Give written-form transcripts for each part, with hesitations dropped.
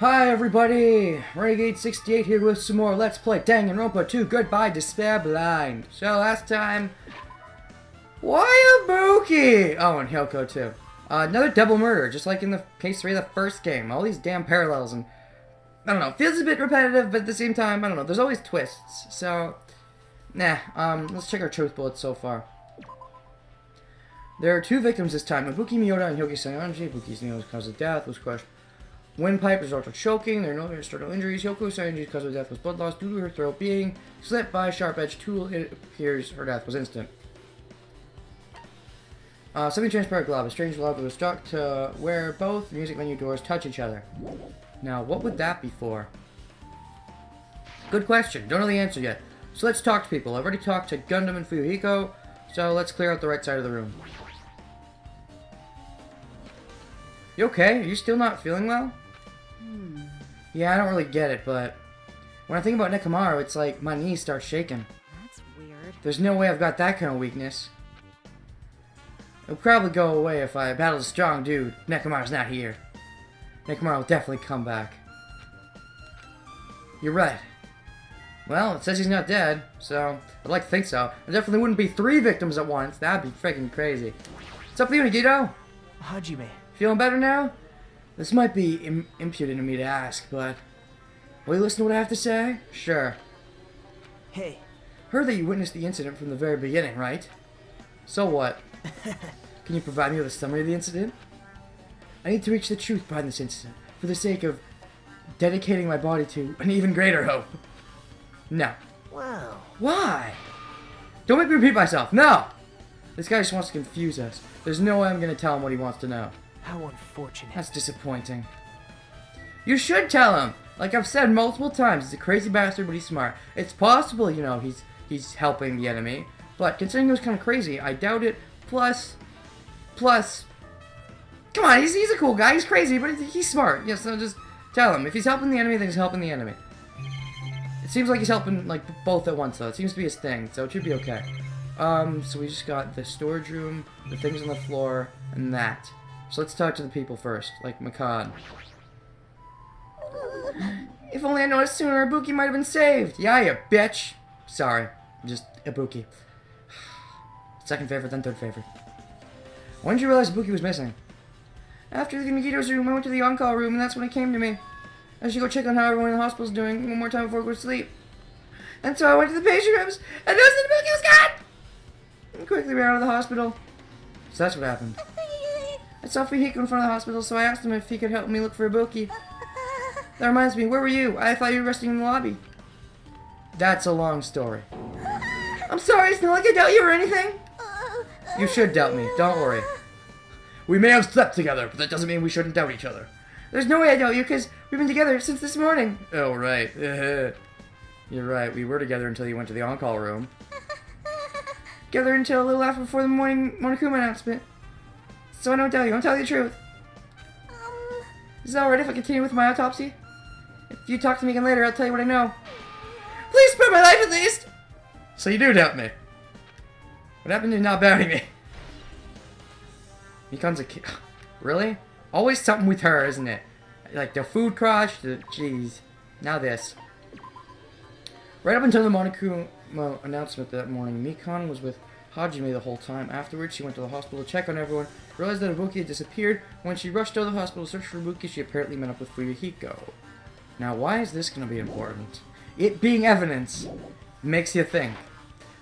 Hi everybody! Renegade68 here with some more Let's Play Danganronpa 2 Goodbye Despair Blind. So last time... Why Ibuki? Oh, and Hyoko too. Another double murder, just like in the case 3 of the first game. All these damn parallels and... I don't know, feels a bit repetitive, but at the same time, I don't know, there's always twists. So... Nah, let's check our truth bullets so far. There are 2 victims this time, Ibuki Miyota and Hyoki Sayanji. Ibuki's cause of death was crushed windpipe resulted in choking. There are no external injuries. Hyoko Sayanji's cause of death was blood loss due to her throat being slit by a sharp-edged tool. It appears her death was instant. Semi-transparent glove. A strange glove that was struck to where both music venue doors touch each other. Now, what would that be for? Good question. Don't know the answer yet. So let's talk to people. I've already talked to Gundam and Fuyuhiko, so let's clear out the right side of the room. You okay? Are you still not feeling well? Yeah, I don't really get it, but when I think about Nekomaru, it's like my knees start shaking. That's weird. There's no way I've got that kind of weakness. It'll probably go away if I battle a strong dude. Nekomaru's not here. Nekomaru will definitely come back. You're right. Well, it says he's not dead, so I'd like to think so. There definitely wouldn't be 3 victims at once. That'd be freaking crazy. What's up with you, Nagito? Hajime. Feeling better now? This might be impudent of me to ask, but... Will you listen to what I have to say? Sure. Hey. Heard that you witnessed the incident from the very beginning, right? So what? Can you provide me with a summary of the incident? I need to reach the truth behind this incident, for the sake of dedicating my body to an even greater hope. No. Wow. Why? Don't make me repeat myself. No! This guy just wants to confuse us. There's no way I'm going to tell him what he wants to know. How unfortunate. That's disappointing. You should tell him! Like I've said multiple times, he's a crazy bastard, but he's smart. It's possible, you know, he's helping the enemy. But considering he was kind of crazy, I doubt it. Plus... Come on, he's a cool guy. He's crazy, but he's smart. Yes, so just tell him. If he's helping the enemy, then he's helping the enemy. It seems like he's helping, like, both at once, though. It seems to be his thing, so it should be okay. So we just got the storage room, the things on the floor, and that. So let's talk to the people first, like Makad. If only I noticed sooner, Ibuki might have been saved. Yeah, you bitch. Sorry, just Ibuki. Second favorite, then third favorite. When did you realize Ibuki was missing? After the Nagito's room, I went to the on-call room, and that's when it came to me. I should go check on how everyone in the hospital's doing one more time before I go to sleep. And so I went to the patient rooms, and noticed that Ibuki was gone! And quickly ran out of the hospital. So that's what happened. I saw Fuyuhiko in front of the hospital, so I asked him if he could help me look for Ibuki. That reminds me, where were you? I thought you were resting in the lobby. That's a long story. I'm sorry, it's not like I doubt you or anything. You should doubt me, don't worry. We may have slept together, but that doesn't mean we shouldn't doubt each other. There's no way I doubt you, because we've been together since this morning. Oh, right. You're right, we were together until you went to the on-call room. Together until a little after before the morning Monokuma announcement. So I don't tell you, I'll tell you the truth. Is it alright if I continue with my autopsy? If you talk to me again later, I'll tell you what I know. Please spare my life at least! So you do doubt me. What happened to not doubting me? Mikan's a kid. Really? Always something with her, isn't it? Like the food crush, the... Jeez. Now this. Right up until the Monokuma announcement that morning, Mikan was with Hajime the whole time. Afterwards, she went to the hospital to check on everyone, realized that Ibuki had disappeared. When she rushed to the hospital to search for Ibuki, she apparently met up with Fuyuhiko. Now, why is this going to be important? It being evidence makes you think.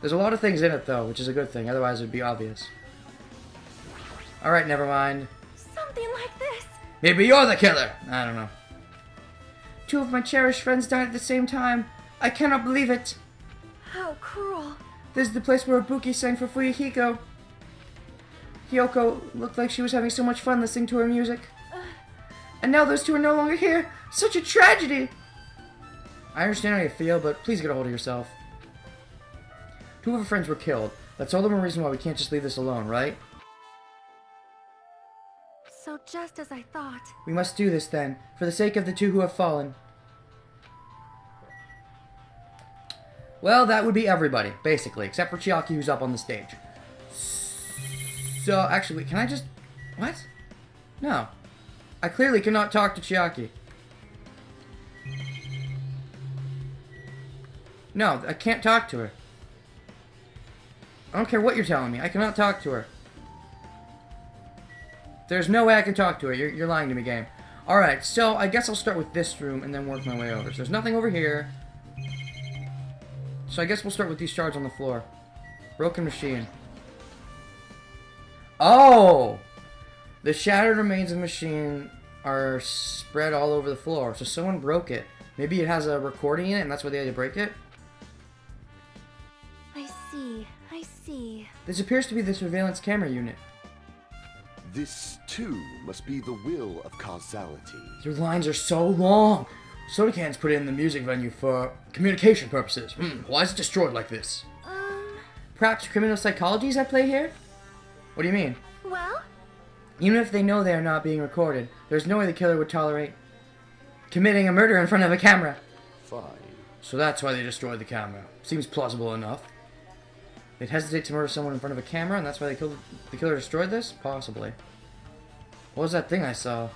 There's a lot of things in it, though, which is a good thing. Otherwise, it would be obvious. Alright, never mind. Something like this. Maybe you're the killer! I don't know. 2 of my cherished friends died at the same time. I cannot believe it. How cruel. This is the place where Ibuki sang for Fuyuhiko. Hyoko looked like she was having so much fun listening to her music. And now those 2 are no longer here. Such a tragedy! I understand how you feel, but please get a hold of yourself. 2 of her friends were killed. That's all the more reason why we can't just leave this alone, right? So just as I thought. We must do this then, for the sake of the 2 who have fallen. Well, that would be everybody, basically, except for Chiaki, who's up on the stage. So, actually, can I just... What? No. I clearly cannot talk to Chiaki. No, I can't talk to her. I don't care what you're telling me. I cannot talk to her. There's no way I can talk to her. You're lying to me, game. Alright, so I guess I'll start with this room and then work my way over. So there's nothing over here. So I guess we'll start with these shards on the floor. Broken machine. Oh! The shattered remains of the machine are spread all over the floor. So someone broke it. Maybe it has a recording in it and that's why they had to break it? I see. I see. This appears to be the surveillance camera unit. This, too, must be the will of causality. Your lines are so long. Soda cans put it in the music venue for communication purposes. Why is it destroyed like this? Perhaps criminal psychology is at play here? What do you mean? Well? Even if they know they are not being recorded, there's no way the killer would tolerate committing a murder in front of a camera. Fine. So that's why they destroyed the camera. Seems plausible enough. They'd hesitate to murder someone in front of a camera, and that's why the killer destroyed this? Possibly. What was that thing I saw?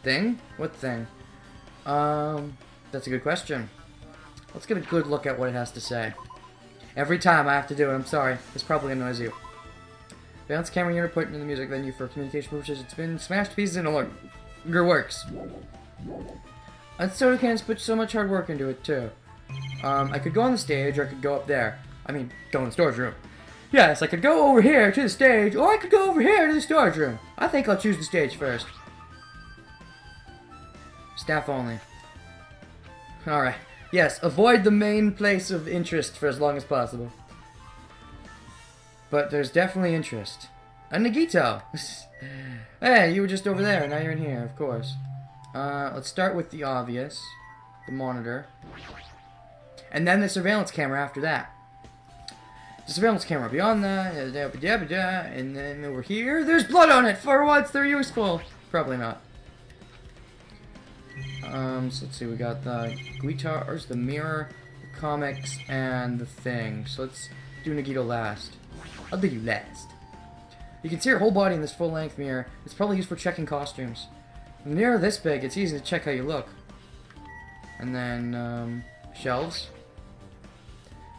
Thing? What thing? That's a good question. Let's get a good look at what it has to say. Every time I have to do it, I'm sorry. This probably annoys you. Balance camera unit put into the music venue for communication purposes. It's been smashed to pieces and no longer works. And soda cans put so much hard work into it, too. I could go on the stage, or I could go up there. I mean, go in the storage room. Yes, I could go over here to the stage, or I could go over here to the storage room. I think I'll choose the stage first. Staff only. Alright. Yes, avoid the main place of interest for as long as possible. But there's definitely interest. A Nagito! Hey, you were just over there, now you're in here, of course. Let's start with the obvious. The monitor. And then the surveillance camera after that. The surveillance camera beyond that, and then over here, there's blood on it! For once, they're useful! Probably not. So let's see, we got the guitars, the mirror, the comics, and the thing. So let's do Nagito last. I'll do you last. You can see her whole body in this full-length mirror. It's probably used for checking costumes. When the mirror this big, it's easy to check how you look. And then, shelves.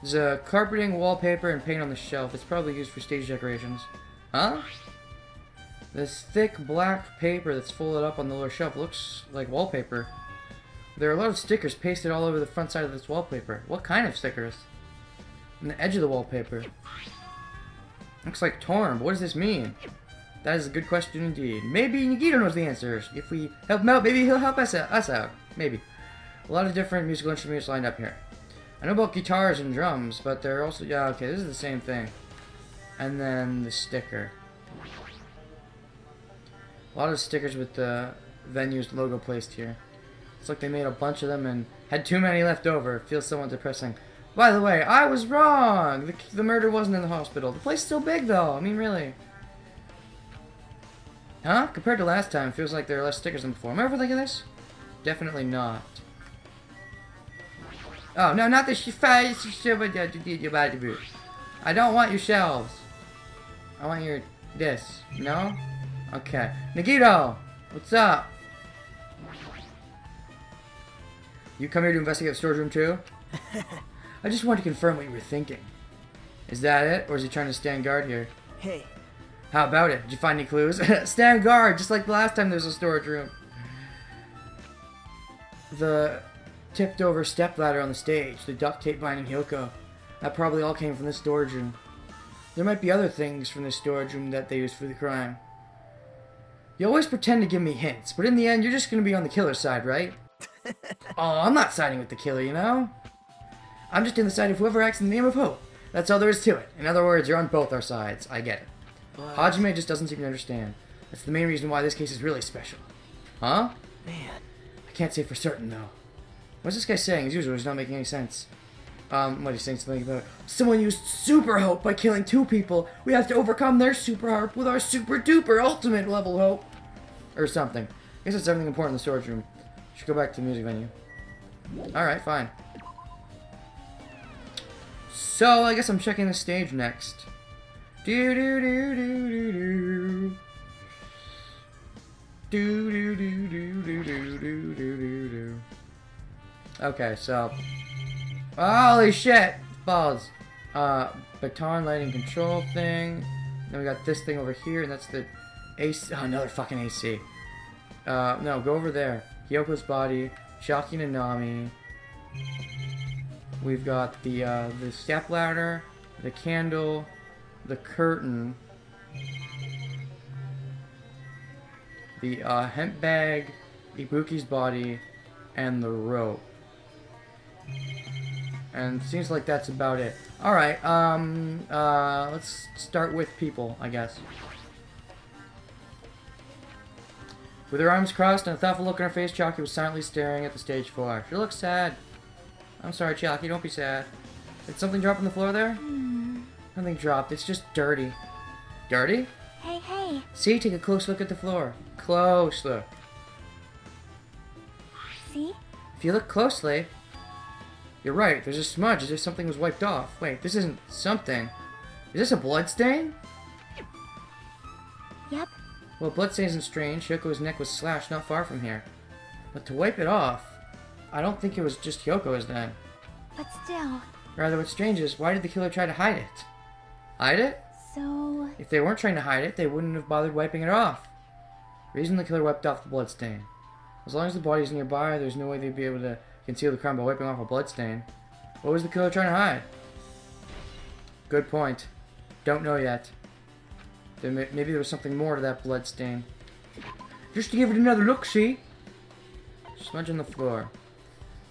There's a carpeting, wallpaper, and paint on the shelf. It's probably used for stage decorations. Huh? This thick black paper that's folded up on the lower shelf looks like wallpaper. There are a lot of stickers pasted all over the front side of this wallpaper. What kind of stickers? On the edge of the wallpaper. Looks like torn, but what does this mean? That is a good question indeed. Maybe Nagito knows the answers. If we help him out, maybe he'll help us out. Maybe. A lot of different musical instruments lined up here. I know about guitars and drums, but they're also... Yeah, okay, this is the same thing. And then the sticker. A lot of stickers with the venue's logo placed here. It's like they made a bunch of them and had too many left over. It feels somewhat depressing. By the way, I was wrong! The murder wasn't in the hospital. The place is still big, though. I mean, really. Huh? Compared to last time, it feels like there are less stickers than before. Am I overthinking this? Definitely not. Oh, no, not the I don't want your shelves. I want your... this. No? Okay. Nagito! What's up? You come here to investigate the storage room too? I just wanted to confirm what you were thinking. Is that it? Or is he trying to stand guard here? Hey. How about it? Did you find any clues? Stand guard, just like the last time there was a storage room. The tipped over stepladder on the stage, the duct tape binding Hyoko. That probably all came from this storage room. There might be other things from this storage room that they used for the crime. You always pretend to give me hints, but in the end, you're just going to be on the killer's side, right? Oh, I'm not siding with the killer, you know? I'm just on the side of whoever acts in the name of hope. That's all there is to it. In other words, you're on both our sides. I get it. But... Hajime just doesn't seem to understand. That's the main reason why this case is really special. Huh? Man. I can't say for certain, though. What's this guy saying? As usual, it's not making any sense. What he's saying something about someone used super hope by killing 2 people. We have to overcome their super hope with our super duper ultimate level hope. Or something. I guess that's everything important in the storage room. Should go back to the music venue. Alright, fine. So, I guess I'm checking the stage next. Do do do do do do. Do do do do do do do do do do. Okay, so Holy shit! Balls. Baton lighting control thing. Then we got this thing over here, and that's the AC. Oh, another fucking AC. No, go over there. Hyoko's body. Shocking and Nami. We've got the step ladder, the candle, the curtain, the hemp bag, Ibuki's body, and the rope. And it seems like that's about it. Alright, let's start with people, I guess. With her arms crossed and a thoughtful look on her face, Chalky was silently staring at the stage floor. She looked sad. I'm sorry, Chalky, don't be sad. Did something drop on the floor there? Nothing dropped, it's just dirty. Dirty? Hey, hey. See, take a close look at the floor. Close look. See? If you look closely, you're right, there's a smudge as if something was wiped off. Wait, this isn't something. Is this a blood stain? Yep. Well, blood stain isn't strange. Hyoko's neck was slashed not far from here. But to wipe it off, I don't think it was just Hyoko's then. But still. Rather, what's strange is, why did the killer try to hide it? Hide it? So... If they weren't trying to hide it, they wouldn't have bothered wiping it off. Reason the killer wiped off the blood stain. As long as the body's nearby, there's no way they'd be able to conceal the crime by wiping off a blood stain. What was the killer trying to hide? Good point. Don't know yet. Maybe there was something more to that blood stain. Just to give it another look, see? Smudge on the floor.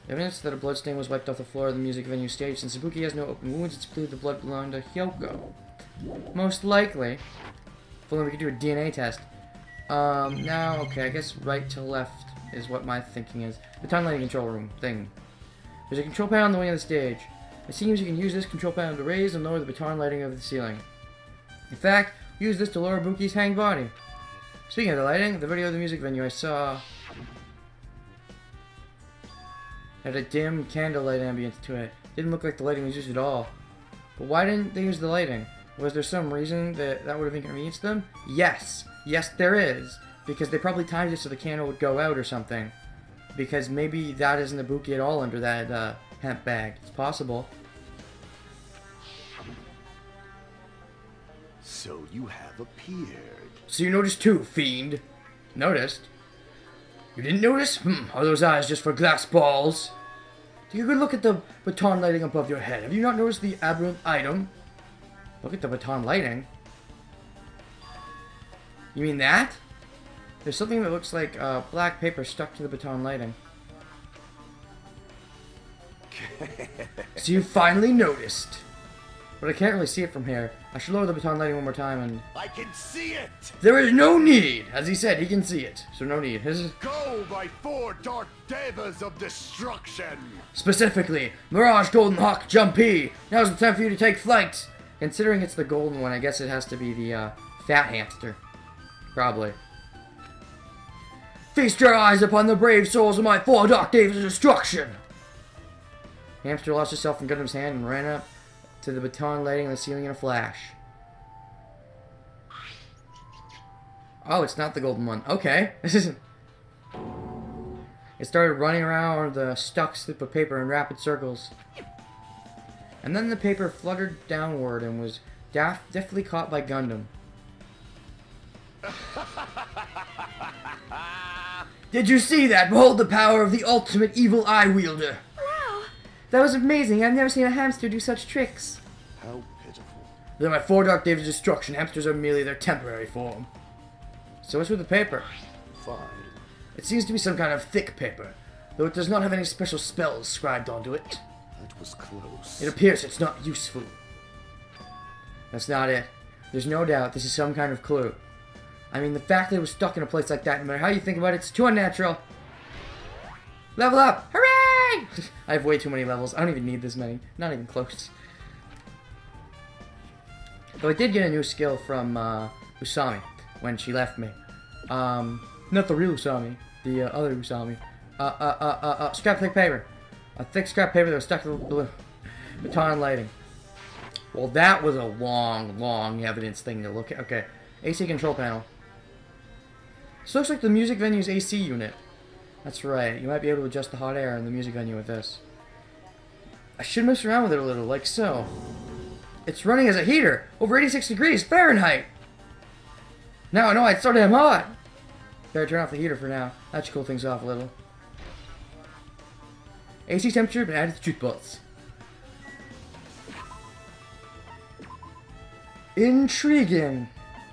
Evidence that a blood stain was wiped off the floor of the music venue stage. Since Ibuki has no open wounds, it's believed the blood belonged to Hyoko. Most likely. If only we could do a DNA test. Now, okay, I guess right to left is what my thinking is. The time lighting control room thing. There's a control panel on the wing of the stage. It seems you can use this control panel to raise and lower the baton lighting of the ceiling. In fact, use this to lower Ibuki's hanged body. Speaking of the lighting, the video of the music venue I saw had a dim candlelight ambience to it. Didn't look like the lighting was used at all. But why didn't they use the lighting? Was there some reason that would have inconvenienced them? Yes! Yes, there is! Because they probably timed it so the candle would go out or something. Because maybe that isn't Ibuki at all under that hemp bag. It's possible. So you have appeared. So you noticed too, fiend. Noticed? You didn't notice? Are those eyes just for glass balls? Take a good look at the baton lighting above your head. Have you not noticed the aberrant item? Look at the baton lighting. You mean that? There's something that looks like black paper stuck to the baton lighting. So you finally noticed. But I can't really see it from here. I should lower the baton lighting one more time and... I can see it! There is no need! As he said, he can see it. So no need. Go by 4 dark devas of destruction! Specifically, Mirage, Golden Hawk, Jumpy! Now's the time for you to take flight! Considering it's the golden one, I guess it has to be the fat hamster. Probably. Feast your eyes upon the brave souls of my 4 dark devas of destruction! The hamster lost herself from Gundam's hand and ran up to the baton lighting on the ceiling in a flash. Oh, it's not the golden one. Okay. This isn't... It started running around the stuck slip of paper in rapid circles. And then the paper fluttered downward and was deftly caught by Gundam. Did you see that? Behold the power of the ultimate evil eye wielder. Wow. That was amazing. I've never seen a hamster do such tricks. How pitiful. They're my 4 dark devas of destruction. Hamsters are merely their temporary form. So what's with the paper? Fine. It seems to be some kind of thick paper, though it does not have any special spells scribed onto it. That was close. It appears it's not useful. That's not it. There's no doubt this is some kind of clue. I mean, the fact that it was stuck in a place like that, no matter how you think about it, it's too unnatural. Level up! Hooray! I have way too many levels. I don't even need this many. Not even close. Though I did get a new skill from Usami when she left me. Not the real Usami. The other Usami. Scrap thick paper. A thick scrap paper that was stuck to the blue baton lighting. Well, that was a long evidence thing to look at. Okay. AC control panel. This looks like the music venue's AC unit. That's right. You might be able to adjust the hot air in the music venue with this. I should mess around with it a little, like so. It's running as a heater, over 86 degrees Fahrenheit. Now I know it's so damn hot. Better turn off the heater for now. That should cool things off a little. AC temperature been added to truth bolts. Intriguing.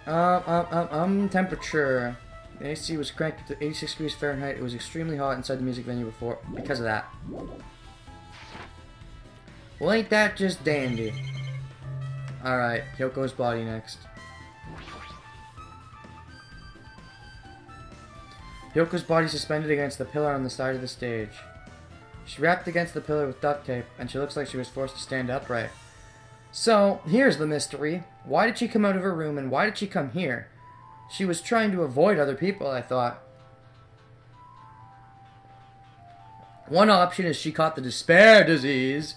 Temperature. The AC was cranked to 86 degrees Fahrenheit. It was extremely hot inside the music venue before, because of that. Well, ain't that just dandy? Alright, Hyoko's body next. Hyoko's body suspended against the pillar on the side of the stage. She's wrapped against the pillar with duct tape, and she looks like she was forced to stand upright. So, here's the mystery. Why did she come out of her room, and why did she come here? She was trying to avoid other people, I thought. One option is she caught the despair disease.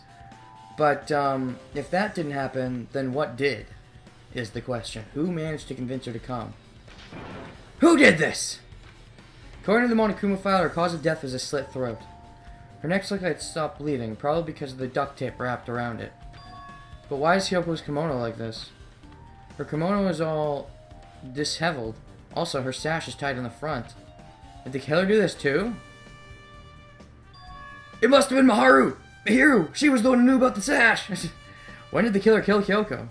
But, if that didn't happen, then what did? Is the question. Who managed to convince her to come? Who did this? According to the Monokuma file, her cause of death was a slit throat. Her neck looked like it stopped bleeding, probably because of the duct tape wrapped around it. But why is Hyoko's kimono like this? Her kimono is all disheveled. Also, her sash is tied in the front. Did the killer do this too? It must have been Maharu! Mihiru! She was the one who knew about the sash! When did the killer kill Hyoko?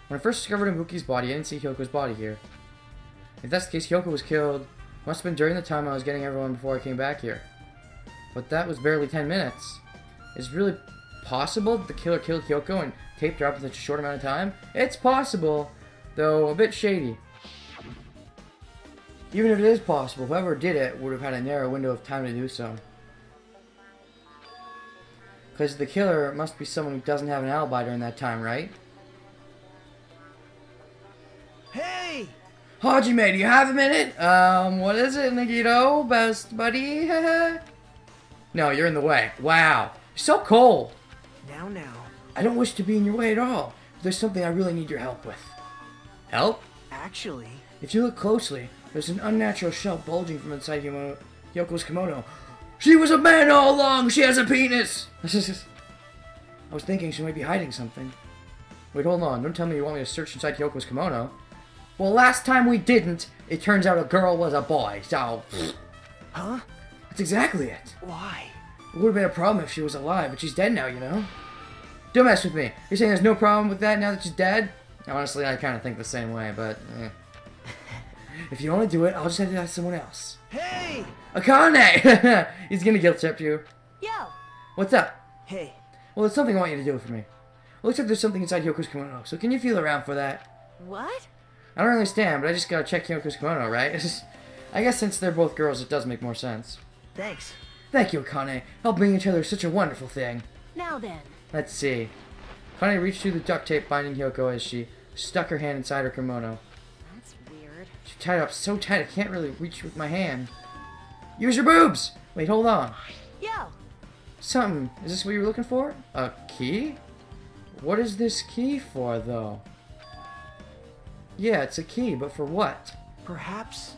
When I first discovered Ibuki's body, I didn't see Hyoko's body here. If that's the case, Hyoko was killed. Must have been during the time I was getting everyone before I came back here. But that was barely 10 minutes. Is it really possible that the killer killed Hyoko and taped her up in such a short amount of time? It's possible, though a bit shady. Even if it is possible, whoever did it would have had a narrow window of time to do so. Because the killer must be someone who doesn't have an alibi during that time, right? Hey! Hajime, do you have a minute? What is it, Nagito? Best buddy? No, you're in the way. Wow. You're so cold. Now. I don't wish to be in your way at all. But there's something I really need your help with. Help? Actually... If you look closely, there's an unnatural shell bulging from inside Hyoko's kimono. She was a man all along! She has a penis! I was thinking she might be hiding something. Wait, hold on. Don't tell me you want me to search inside Hyoko's kimono. Well, last time we didn't. It turns out a girl was a boy, so... Huh? That's exactly it. Why? It would have been a problem if she was alive, but she's dead now, you know? Don't mess with me. You're saying there's no problem with that now that she's dead? Honestly, I kind of think the same way, but... If you want to do it, I'll just have to ask someone else. Hey! Akane! He's gonna guilt trip you. Yo! What's up? Hey. Well, there's something I want you to do for me. It looks like there's something inside Hyoko's kimono, so can you feel around for that? What? I don't really understand, but I just gotta check Hyoko's kimono, right? I guess since they're both girls, it does make more sense. Thanks. Thank you, Akane. Helping each other is such a wonderful thing. Now then. Let's see. Akane reached through the duct tape binding Hyoko as she stuck her hand inside her kimono. That's weird. She tied it up so tight I can't really reach with my hand. Use your boobs! Wait, hold on. Yo! Something. Is this what you were looking for? A key? What is this key for, though? Yeah, it's a key, but for what? Perhaps...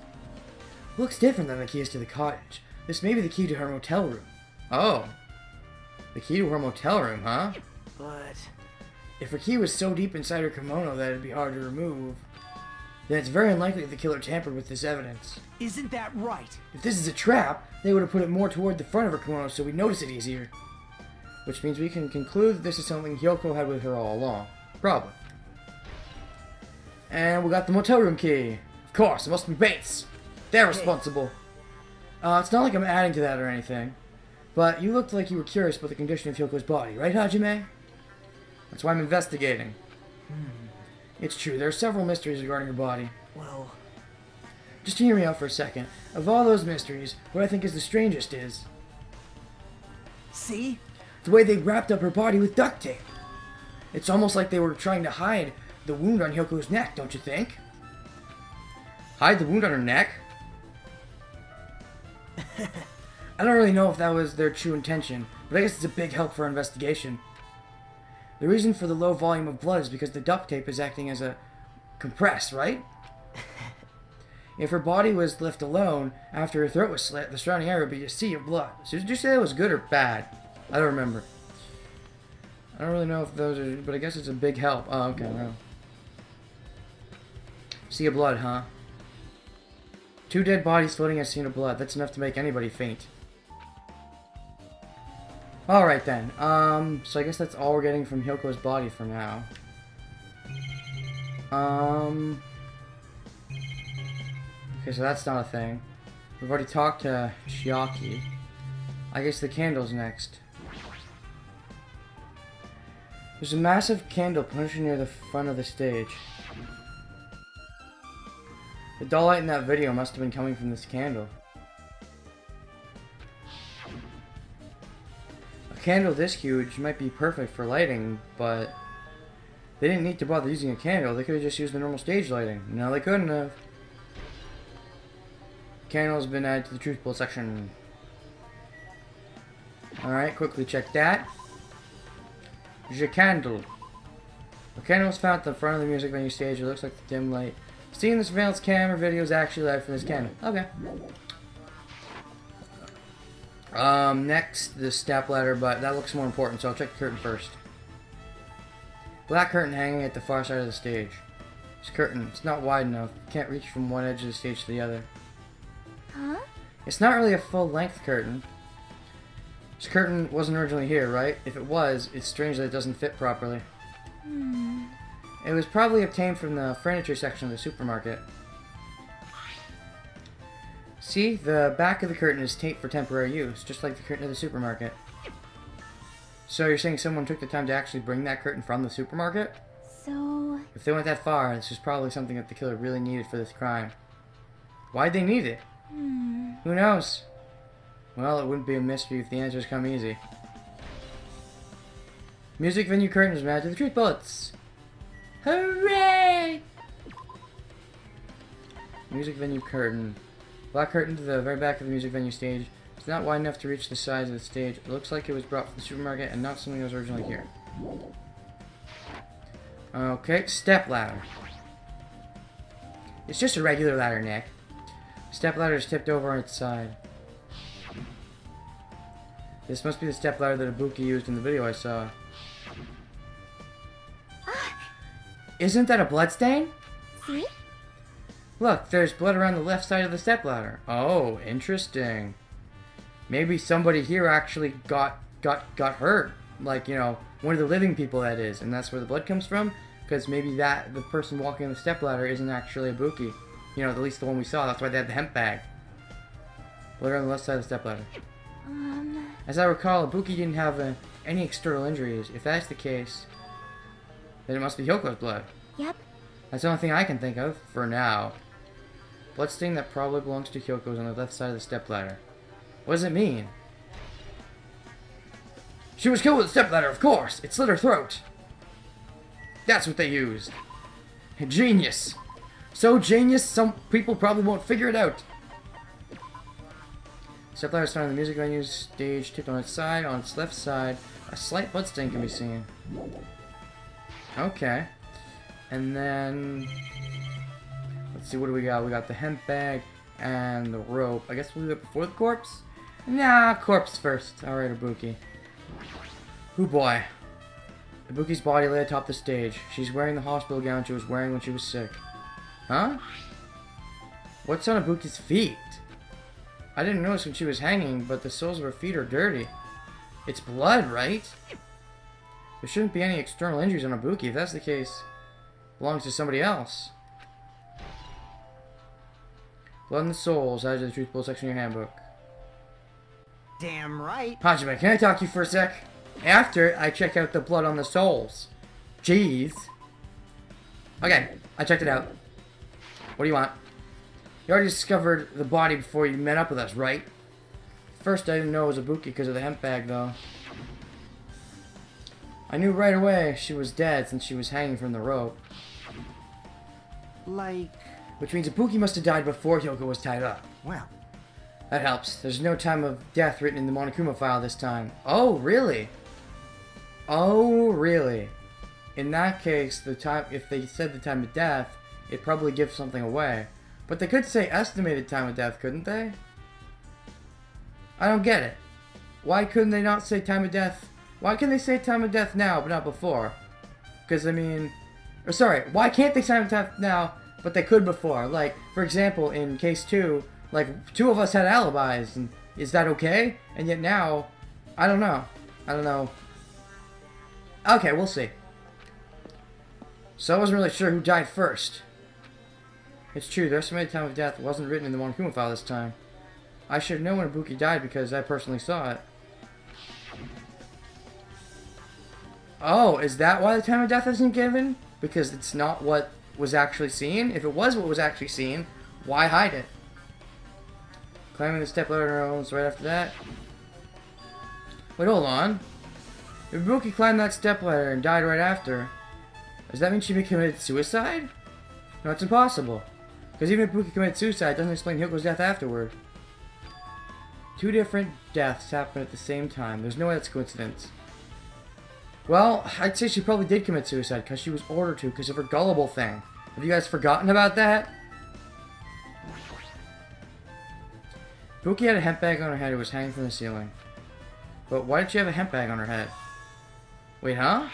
Looks different than the keys to the cottage. This may be the key to her motel room. Oh. The key to her motel room, huh? But... If her key was so deep inside her kimono that it'd be hard to remove, then it's very unlikely that the killer tampered with this evidence. Isn't that right? If this is a trap, they would have put it more toward the front of her kimono so we'd notice it easier. Which means we can conclude that this is something Hyoko had with her all along. Probably. And we got the motel room key. Of course, it must be Bates. They're responsible. It's not like I'm adding to that or anything. But you looked like you were curious about the condition of Hyoko's body, right, Hajime? That's why I'm investigating. It's true, there are several mysteries regarding her body. Well... Just hear me out for a second. Of all those mysteries, what I think is the strangest is... See? the way they wrapped up her body with duct tape. It's almost like they were trying to hide the wound on Hyoko's neck, don't you think? Hide the wound on her neck? I don't really know if that was their true intention, but I guess it's a big help for our investigation. The reason for the low volume of blood is because the duct tape is acting as a compress, right? If her body was left alone after her throat was slit, the surrounding area would be a sea of blood. So did you say that was good or bad? I don't remember. I don't really know if those are, but I guess it's a big help. Oh, okay. Well. Sea of blood, huh? 2 dead bodies floating in a sea of blood. That's enough to make anybody faint. Alright then. So I guess that's all we're getting from Hyoko's body for now. Okay, so that's not a thing. We've already talked to Chiaki. I guess the candle's next. There's a massive candle punching near the front of the stage. The dull light in that video must have been coming from this candle. A candle this huge might be perfect for lighting, but they didn't need to bother using a candle. They could have just used the normal stage lighting. No, they couldn't have. Candle's been added to the truth bullet section. Alright, quickly check that. There's a candle. A candle was found at the front of the music venue stage. It looks like the dim light. Seeing the surveillance camera video is actually live from this candle. Okay. Next, the step ladder, but that looks more important, so I'll check the curtain first. Black curtain hanging at the far side of the stage. This curtain, it's not wide enough. Can't reach from one edge of the stage to the other. Huh? It's not really a full-length curtain. This curtain wasn't originally here, right? If it was, it's strange that it doesn't fit properly. It was probably obtained from the furniture section of the supermarket. See, the back of the curtain is taped for temporary use, just like the curtain of the supermarket. So you're saying someone took the time to actually bring that curtain from the supermarket? So... If they went that far, this was probably something that the killer really needed for this crime. Why'd they need it? Who knows? Well, it wouldn't be a mystery if the answers come easy. Music venue curtain is matched to the truth bullets. Hooray! Music venue curtain. Black curtain to the very back of the music venue stage. It's not wide enough to reach the sides of the stage. It looks like it was brought from the supermarket and not something that was originally here. Okay, step ladder. It's just a regular ladder, Nick. Step ladder is tipped over on its side. This must be the step ladder that Ibuki used in the video I saw. Isn't that a bloodstain? See? Look, there's blood around the left side of the step ladder. Oh, interesting. Maybe somebody here actually got hurt. Like, you know, one of the living people, that is. And that's where the blood comes from. Because maybe the person walking on the step ladder isn't actually Ibuki. You know, at least the one we saw. That's why they had the hemp bag. Blood around the left side of the step ladder. As I recall, Ibuki didn't have any external injuries. If that's the case, then it must be Hyoko's blood. Yep. That's the only thing I can think of, for now. Bloodstain that probably belongs to Hyoko's on the left side of the stepladder. What does it mean? She was killed with a stepladder, of course! It slit her throat! That's what they used. Genius! So genius, some people probably won't figure it out. Stepladder is found in the music venue stage, tipped on its side. On its left side, a slight bloodstain can be seen. Okay. And then... let's see, what do we got? We got the hemp bag and the rope. I guess we'll do it before the corpse? Nah, corpse first. Alright, Ibuki. Hoo boy. Ibuki's body lay atop the stage. She's wearing the hospital gown she was wearing when she was sick. Huh? What's on Ibuki's feet? I didn't notice when she was hanging, but the soles of her feet are dirty. It's blood, right? There shouldn't be any external injuries on Ibuki. If that's the case, it belongs to somebody else. Blood on the soles, added to the truth bullet section of your handbook. Damn right. Hajime, can I talk to you for a sec? After I check out the blood on the soles. Jeez. Okay, I checked it out. What do you want? You already discovered the body before you met up with us, right? First, I didn't know it was Ibuki because of the hemp bag, though. I knew right away she was dead since she was hanging from the rope. Like... which means Ibuki must have died before Hyoko was tied up. well... that helps. There's no time of death written in the Monokuma file this time. Oh, really? Oh, really? In that case, the time, if they said the time of death, it probably gives something away. But they could say estimated time of death, couldn't they? I don't get it. Why couldn't they not say time of death? Why can they say time of death now, but not before? Because, I mean... Or sorry, why can't they say time of death now, but they could before? Like, for example, in case 2, like, 2 of us had alibis, and is that okay? And yet now, I don't know. I don't know. Okay, we'll see. So I wasn't really sure who died first. It's true, the estimated time of death wasn't written in the Monokuma file this time. I should know when Ibuki died because I personally saw it. Oh, is that why the time of death isn't given? Because it's not what was actually seen? If it was what was actually seen, why hide it? Climbing the stepladder was right after that. Wait, hold on. If Ibuki climbed that stepladder and died right after, does that mean she committed suicide? No, it's impossible. Because even if Ibuki committed suicide, it doesn't explain Hyoko's death afterward. 2 different deaths happen at the same time. There's no way that's a coincidence. Well, I'd say she probably did commit suicide because she was ordered to because of her gullible thing. Have you guys forgotten about that? Ibuki had a hemp bag on her head. It was hanging from the ceiling. But why did she have a hemp bag on her head? Wait, huh?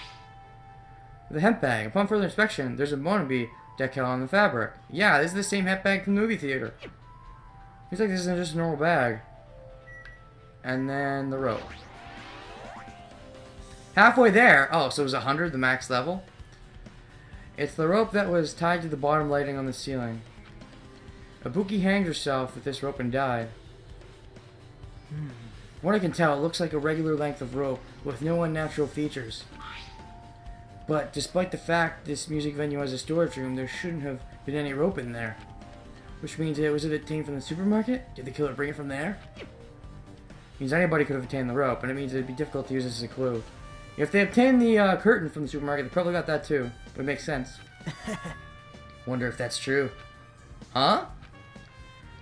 The hemp bag. Upon further inspection, there's a Monobi decal on the fabric. Yeah, this is the same hemp bag from the movie theater. Looks like this isn't just a normal bag. And then the rope. Halfway there. Oh, so it was 100, the max level? It's the rope that was tied to the bottom lighting on the ceiling. Ibuki hanged herself with this rope and died. From what I can tell, it looks like a regular length of rope with no unnatural features. But despite the fact this music venue has a storage room, there shouldn't have been any rope in there. Which means was it obtained from the supermarket? Did the killer bring it from there? Means anybody could have obtained the rope, and it means it'd be difficult to use this as a clue. If they obtained the curtain from the supermarket, they probably got that too. But it makes sense. Wonder if that's true. Huh?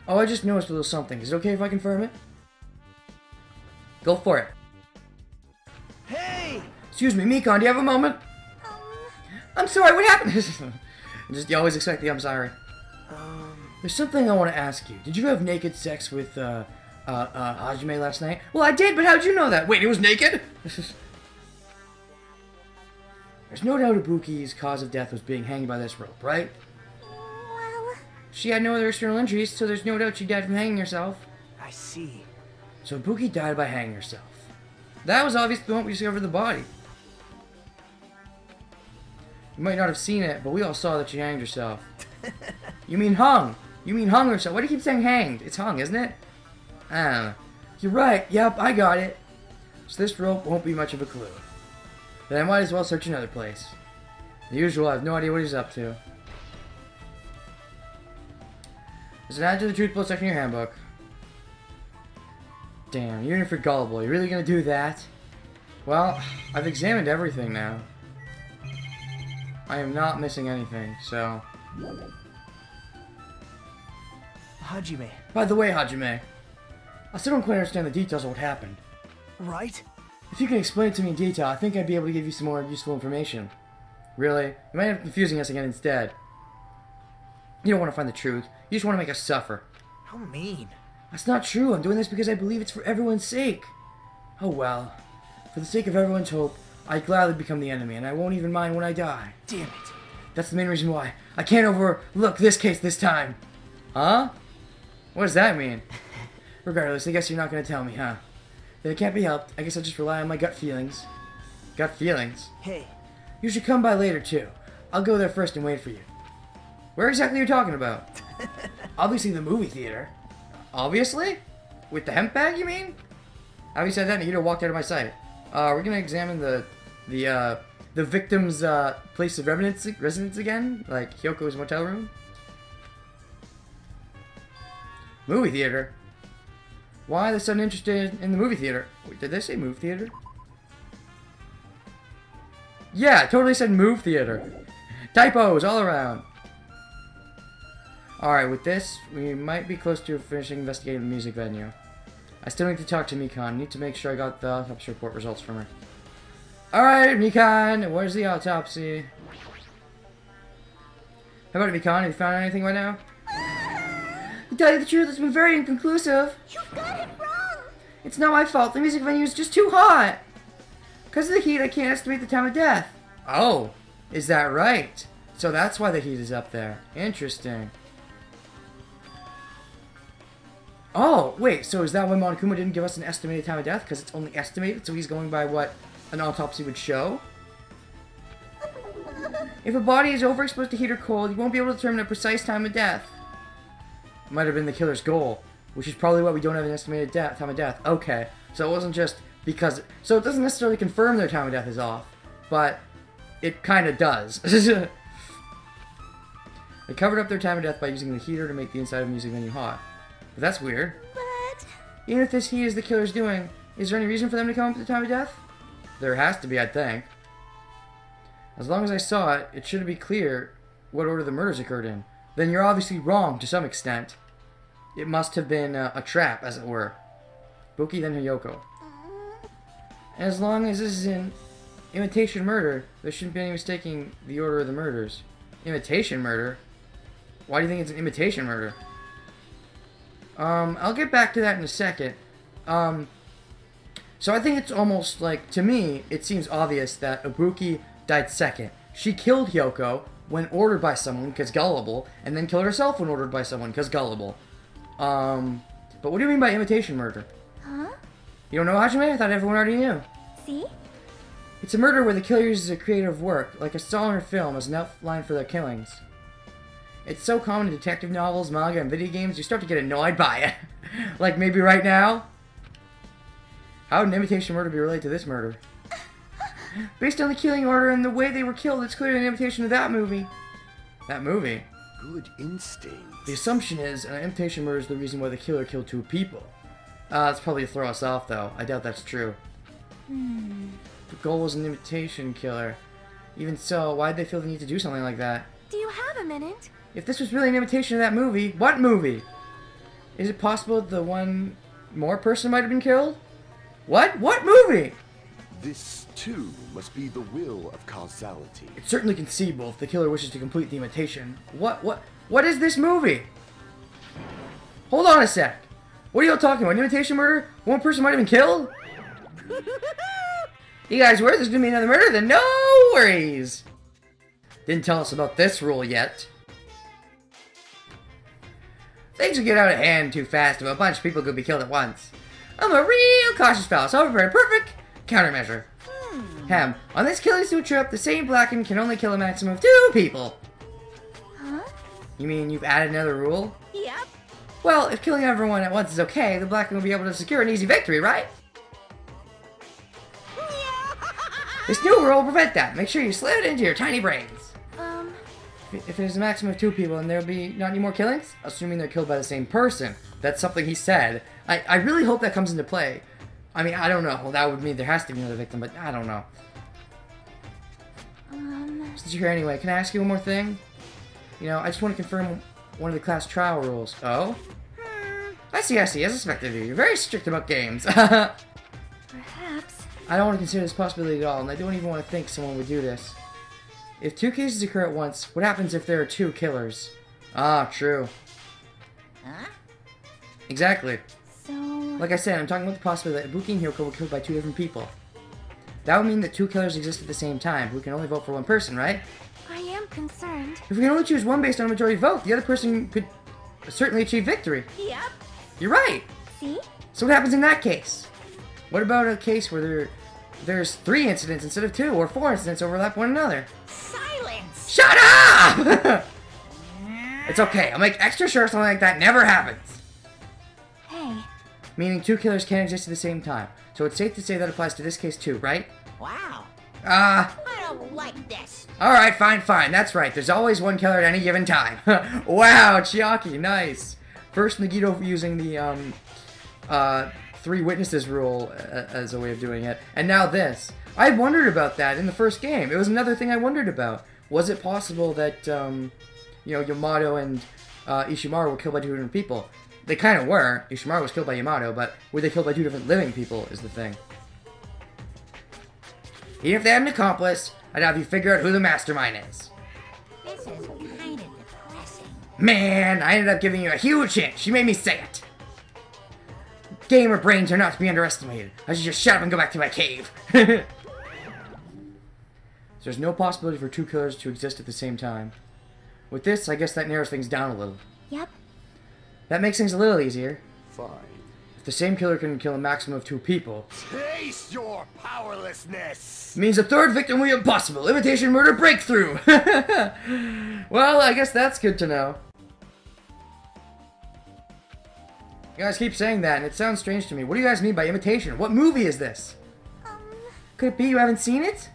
Oh, I just noticed a little something. Is it okay if I confirm it? Go for it. Hey! Excuse me, Mikon, do you have a moment? I'm sorry, what happened? Just, you always expect the I'm sorry. There's something I want to ask you. Did you have naked sex with, Hajime last night? Well, I did, but how'd you know that? Wait, it was naked? There's no doubt Ibuki's cause of death was being hanged by this rope, right? Well... She had no other external injuries, so there's no doubt she died from hanging herself. I see. So Ibuki died by hanging herself. That was obviously the moment we discovered the body. You might not have seen it, but we all saw that she hanged herself. You mean hung? You mean hung herself? Why do you keep saying hanged? It's hung, isn't it? I don't know. You're right. Yep, I got it. So this rope won't be much of a clue. Then I might as well search another place. The usual, I have no idea what he's up to. There's an add to the truth plus section in your handbook. Damn, even if you're gullible, you're really gonna do that? Well, I've examined everything now. I am not missing anything, so... Hajime. By the way, Hajime, I still don't quite understand the details of what happened. Right? If you can explain it to me in detail, I think I'd be able to give you some more useful information. Really? You might end up confusing us again instead. You don't want to find the truth. You just want to make us suffer. How mean. That's not true. I'm doing this because I believe it's for everyone's sake. Oh well. For the sake of everyone's hope, I'd gladly become the enemy, and I won't even mind when I die. Damn it. That's the main reason why. I can't overlook this case this time. Huh? What does that mean? Regardless, I guess you're not going to tell me, huh? Then it can't be helped. I guess I'll just rely on my gut feelings. Gut feelings? Hey. You should come by later, too. I'll go there first and wait for you. Where exactly are you talking about? Obviously the movie theater. Obviously? With the hemp bag, you mean? Having said that, Nikita walked out of my sight. We're gonna examine the victim's place of residence again, like Hyoko's motel room. Movie theater? Why the sudden interest in the movie theater? Wait, did they say move theater? Yeah, it totally said move theater. Typos all around. Alright, with this, we might be close to finishing investigating the music venue. I still need to talk to Mikon. Need to make sure I got the autopsy report results from her. Alright, Mikon, where's the autopsy? How about it, Mikon? Have you found anything right now? To tell you the truth, it's been very inconclusive. You got it wrong! It's not my fault. The music venue is just too hot. Because of the heat, I can't estimate the time of death. Oh, is that right? So that's why the heat is up there. Interesting. Oh, wait, so is that why Monokuma didn't give us an estimated time of death? Because it's only estimated, so he's going by what an autopsy would show? If a body is overexposed to heat or cold, you won't be able to determine a precise time of death. Might have been the killer's goal, which is probably why we don't have an estimated time of death. Okay, so it wasn't just because... So it doesn't necessarily confirm their time of death is off, but it kind of does. They covered up their time of death by using the heater to make the inside of a music venue hot. But that's weird. But... Even if this heat is the killer's doing, is there any reason for them to come up with the time of death? There has to be, I think. As long as I saw it, it should be clear what order the murders occurred in. Then you're obviously wrong to some extent. It must have been a trap, as it were. Buki, then Hiyoko. As long as this is an imitation murder, there shouldn't be any mistaking the order of the murders. Imitation murder? Why do you think it's an imitation murder? I'll get back to that in a second. So I think it's almost like, to me, it seems obvious that Ibuki died second. She killed Hyoko when ordered by someone because gullible, and then killed herself when ordered by someone because gullible. But what do you mean by imitation murder? Huh? You don't know, Hajime? I thought everyone already knew. See? It's a murder where the killer uses a creative work, like a song or film, as an outline for their killings. It's so common in detective novels, manga, and video games, you start to get annoyed by it. Like maybe right now? How would an imitation murder be related to this murder? Based on the killing order and the way they were killed, it's clearly an imitation of that movie. That movie? Good instinct. The assumption is an imitation murder is the reason why the killer killed two people. That's probably to throw us off, though. I doubt that's true. The goal was an imitation killer. Even so, why'd they feel the need to do something like that? Do you have a minute? If this was really an imitation of that movie, what movie? Is it possible the one more person might have been killed? What? What movie? This, too, must be the will of causality. It's certainly conceivable if the killer wishes to complete the imitation. What is this movie? Hold on a sec. What are y'all talking about? An imitation murder? One person might have been killed? You guys worried there's gonna be another murder? Then no worries! Didn't tell us about this rule yet. Things will get out of hand too fast if a bunch of people could be killed at once. I'm a real cautious fellow, so I'll prepare a perfect countermeasure. On this killing suit trip, the same Blacken can only kill a maximum of 2 people. Huh? You mean you've added another rule? Yep. Well, if killing everyone at once is okay, the Blacken will be able to secure an easy victory, right? This new rule will prevent that. Make sure you slip it into your tiny brains. If there's a maximum of 2 people and there'll be not any more killings, assuming they're killed by the same person. That's something he said. I really hope that comes into play. I mean, I don't know. Well, that would mean there has to be another victim, but I don't know. Since you're here anyway, can I ask you one more thing? You know, I just want to confirm one of the class trial rules. Oh? I see, as I suspected of you. You're very strict about games. Perhaps. I don't want to consider this possibility at all, and I don't even want to think someone would do this. If 2 cases occur at once, what happens if there are 2 killers? Ah, true. Huh? Exactly. So... Like I said, I'm talking about the possibility that Ibuki and Hyoko were killed by 2 different people. That would mean that 2 killers exist at the same time, who can only vote for one person, right? I am concerned. If we can only choose one based on a majority vote, the other person could certainly achieve victory. Yep. You're right! See? So what happens in that case? What about a case where there's 3 incidents instead of 2, or 4 incidents overlap one another? Silence! Shut up! It's okay, I'll make extra sure something like that never happens. Hey. Meaning 2 killers can't exist at the same time. So it's safe to say that applies to this case too, right? Wow. I don't like this. Alright, fine. That's right. There's always 1 killer at any given time. Wow, Chiaki, nice. First Nagito using the 3 witnesses rule as a way of doing it. And now this. I wondered about that in the first game. It was another thing I wondered about. Was it possible that, you know, Yamato and Ishimaru were killed by 2 different people? They kind of were. Ishimaru was killed by Yamato, but were they killed by 2 different living people is the thing. Even if they had an accomplice, I'd have you figure out who the mastermind is. This is kind of depressing. Man, I ended up giving you a huge hint. She made me say it. Gamer brains are not to be underestimated. I should just shut up and go back to my cave. There's no possibility for two killers to exist at the same time. With this, I guess that narrows things down a little. Yep. That makes things a little easier. Fine. If the same killer can kill a maximum of 2 people, Taste your powerlessness! means a third victim will be impossible. Imitation murder breakthrough! Well, I guess that's good to know. You guys keep saying that, and it sounds strange to me. What do you guys mean by imitation? What movie is this? Could it be you haven't seen it?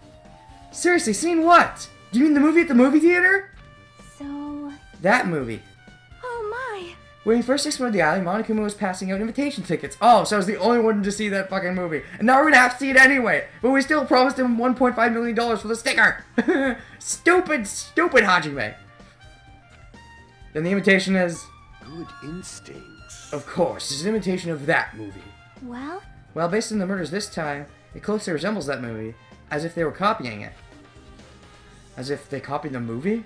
Seriously, seen what? Do you mean the movie at the movie theater? So... That movie. Oh my. When we first explored the alley, Monokuma was passing out invitation tickets. Oh, so I was the only one to see that fucking movie. And now we're gonna have to see it anyway. But we still promised him $1.5 million for the sticker. Stupid, stupid Hajime. Then the imitation is... Good instincts. Of course, it's an imitation of that movie. Well? Well, based on the murders this time, it closely resembles that movie. As if they were copying it. As if they copied the movie?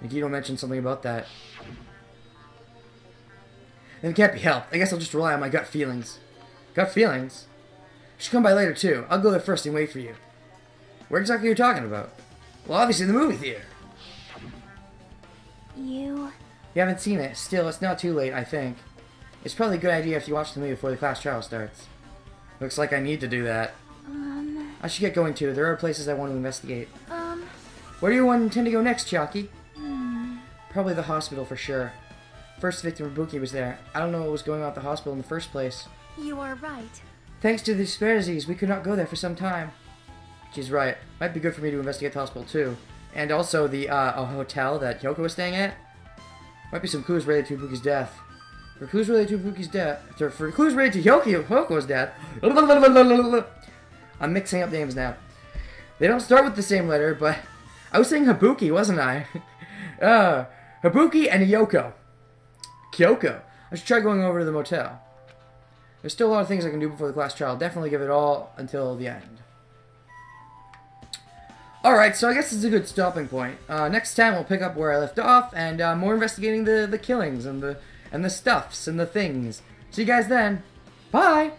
Nikito mentioned something about that. Then it can't be helped. I guess I'll just rely on my gut feelings. Gut feelings? You should come by later too. I'll go there first and wait for you. Where exactly are you talking about? Well, obviously the movie theater. You haven't seen it. Still, it's not too late, I think. It's probably a good idea if you watch the movie before the class trial starts. Looks like I need to do that. I should get going too. There are places I want to investigate. Where do you intend to go next, Chiaki? Probably the hospital for sure. First victim Ibuki was there. I don't know what was going on at the hospital in the first place. You are right. Thanks to the disparities, we could not go there for some time. She's right. Might be good for me to investigate the hospital too. And also the a hotel that Hyoko was staying at. Might be some clues related to Ibuki's death. For clues related to Ibuki's death... For clues related to Hyoko's death... I'm mixing up names now. They don't start with the same letter, but... I was saying Habuki, wasn't I? Habuki and Yoko. Kyoko. I should try going over to the motel. There's still a lot of things I can do before the class trial. Definitely give it all until the end. Alright, so I guess this is a good stopping point. Next time we'll pick up where I left off, and more investigating the killings, and the stuffs, and the things. See you guys then. Bye!